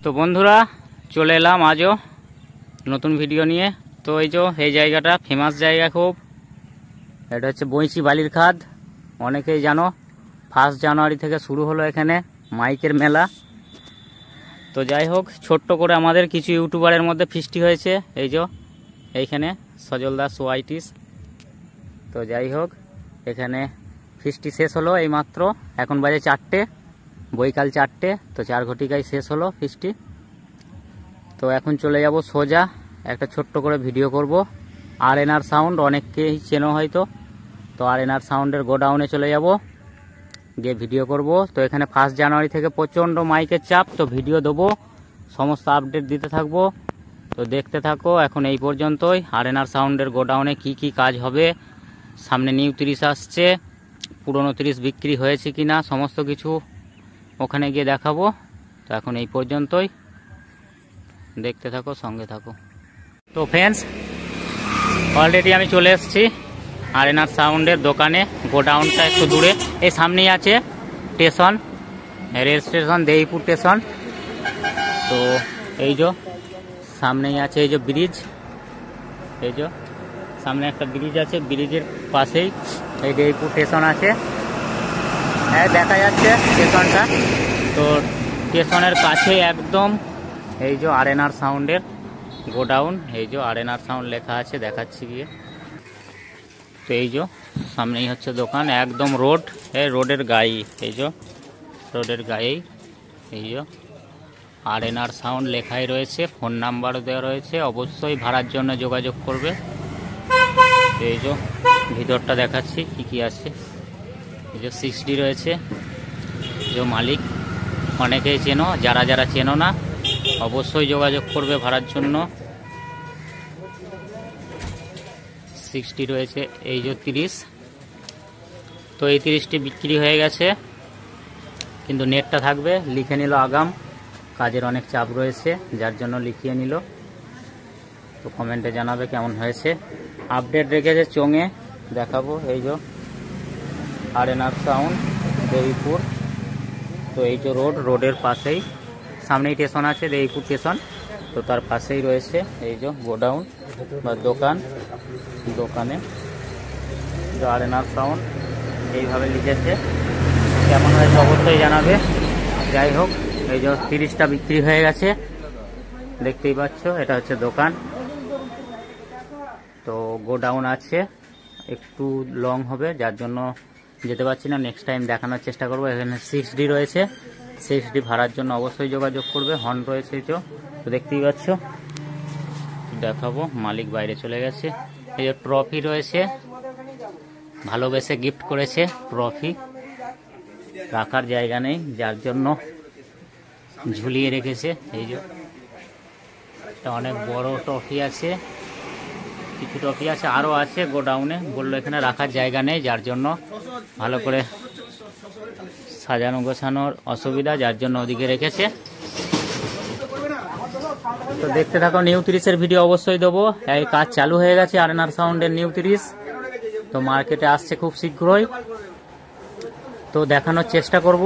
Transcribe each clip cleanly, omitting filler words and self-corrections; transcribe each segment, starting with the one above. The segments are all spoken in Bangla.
তো বন্ধুরা চলে এলাম আজও নতুন ভিডিও নিয়ে। তো এই জায়গাটা ফেমাস জায়গা খুব, এটা হচ্ছে বইচি বালির খাদ। অনেকেই জানো 1 জানুয়ারি থেকে শুরু হলো এখানে মাইকের মেলা। তো যাই হোক, ছোট্ট করে আমাদের কিছু ইউটিউবারের মধ্যে ফিস্টি হয়েছে এইখানে সজল দাস ওয়াইটিস। তো যাই হোক, এখানে ফিস্টি শেষ হলো এইমাত্র, এখন বাজে 4টে, বৈকাল 4টে। তো 4 ঘটিকায় শেষ হলো ফিস্টি। তো এখন চলে যাব সোজা একটা ছোট্ট করে ভিডিও করব। আর.এন.আর সাউন্ড অনেককেই চেনো হয়তো, তো আর.এন.আর সাউন্ডের গোডাউনে চলে যাব, গিয়ে ভিডিও করব। তো এখানে 1 জানুয়ারি থেকে প্রচণ্ড মাইকের চাপ, তো ভিডিও দেবো, সমস্ত আপডেট দিতে থাকবো। তো দেখতে থাকো। এখন এই পর্যন্তই। আর.এন.আর সাউন্ডের গোডাউনে কি কি কাজ হবে, সামনে নিউ 30 আসছে, পুরনো 30 বিক্রি হয়েছে কিনা সমস্ত কিছু ওখানে গিয়ে দেখাবো। তো এখন এই পর্যন্তই, দেখতে থাকো, সঙ্গে থাকো। তো ফ্রেন্ডস, অলরেডি আমি চলে এসেছি আর.এন.আর সাউন্ডের দোকানে। গোডাউনটা একটু দূরে, এই সামনেই আছে station, rail station, Deipur station. তো সামনেই আছে ব্রিজ, সামনে একটা ব্রিজ আছে, ব্রিজের পাশেই এই দেইপুর স্টেশন আছে। হ্যাঁ, দেখা যাচ্ছে স্টেশনটা। তো স্টেশনের কাছে একদম আর.এন.আর সাউন্ডের গোডাউন। আর.এন.আর সাউন্ড লেখা আছে, দেখাচ্ছি গিয়ে। তো সামনেই হচ্ছে দোকান, একদম রোড, রোডের গায়ে, রোডের গায়েই আর.এন.আর সাউন্ড লেখাই রয়েছে, ফোন নাম্বারও দেওয়া রয়েছে, অবশ্যই ভাড়ার জন্য যোগাযোগ করবে। ভিতরটা দেখাচ্ছি কি কি আছে। 6D রয়েছে, মালিক অনেকেই চেনো, যারা চেনো না অবশ্যই যোগাযোগ করবে ভাড়ার জন্য। 6D রয়েছে, 30। তো এই 30টি বিক্রি হয়ে গেছে, কিন্তু নেটটা থাকবে, লিখে নিল আগাম। কাজের অনেক চাপ রয়েছে, যার জন্য লিখিয়ে নিল। তো কমেন্টে জানাবে কেমন হয়েছে। আপডেট রেখেছে চোঙে, দেখাবো। আর.এন.আর সাউন্ড দেইপুর। তো রোডের পাশেই, সামনেই স্টেশন আছে, দেইপুর স্টেশন। তো তার পাশেই রয়েছে গোডাউন বা দোকানে আর.এন.আর সাউন্ড এইভাবে লিখেছে। কেমন হয়েছে অবশ্যই জানাবে। যাই হোক, 30টা বিক্রি হয়ে গেছে, দেখতেই পাচ্ছ। এটা হচ্ছে দোকান। তো গোডাউন আছে, একটু লং হবে, যার জন্য যেতে পারছি না। নেক্সট টাইম দেখানোর চেষ্টা করবো। এখানে 6D রয়েছে, 6D ভাড়ার জন্য অবশ্যই যোগাযোগ করবে। হর্ন রয়েছে, তো দেখতেই পাচ্ছ, দেখাবো। মালিক বাইরে চলে গেছে। ট্রফি রয়েছে, ভালোবেসে গিফট করেছে ট্রফি, রাখার জায়গা নেই, যার জন্য ঝুলিয়ে রেখেছে। অনেক বড় ট্রফি আছে, কিছু ট্রফি আছে, আরও আছে গোডাউনে। বললো এখানে রাখার জায়গা নেই, যার জন্য ভালো করে সাজানো গোছানোর অসুবিধা, যার জন্য ওদিকে রেখেছে। তো দেখতে থাকো। নিউ 30-এর ভিডিও অবশ্যই দেবো। এই কাজ চালু হয়ে গেছে আর.এন.আর সাউন্ডের নিউ 30। তো মার্কেটে আসছে খুব শীঘ্রই, তো দেখানোর চেষ্টা করব।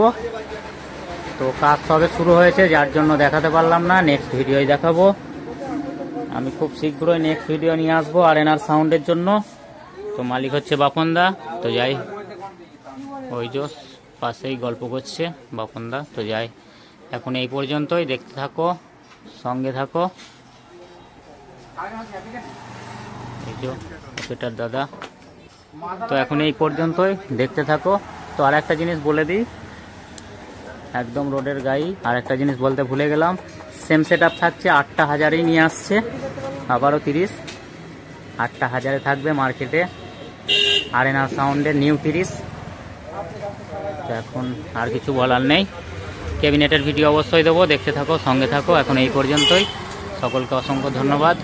তো কাজ সবে শুরু হয়েছে, যার জন্য দেখাতে পারলাম না। নেক্সট ভিডিওই দেখাবো। আমি খুব শীঘ্রই নেক্সট ভিডিও নিয়ে আসবো আর.এন.আর সাউন্ডের জন্য। তো মালিক হচ্ছে বাপনদা। তো যাই, পাশেই গল্প করছে বাপনদা। তো যাই, এখন এই পর্যন্তই, দেখতে থাকো, সঙ্গে থাকো। সেটার দাদা। তো এখন এই পর্যন্তই, দেখতে থাকো। তো আর একটা জিনিস বলে দিই, একদম রোডের গায়ে আর একটা জিনিস বলতে ভুলে গেলাম। সেম সেট আপ থাকছে, 8টা হাজারেই নিয়ে আসছে, আবারও 30, 8টা হাজারে থাকবে মার্কেটে আর.এন.আর সাউন্ডের নিউ 30। তো এখন আর কিছু বলার নেই। ক্যাবিনেটের ভিডিও অবশ্যই দেবো, দেখতে থাকো, সঙ্গে থাকো। এখন এই পর্যন্তই, সকলকে অসংখ্য ধন্যবাদ।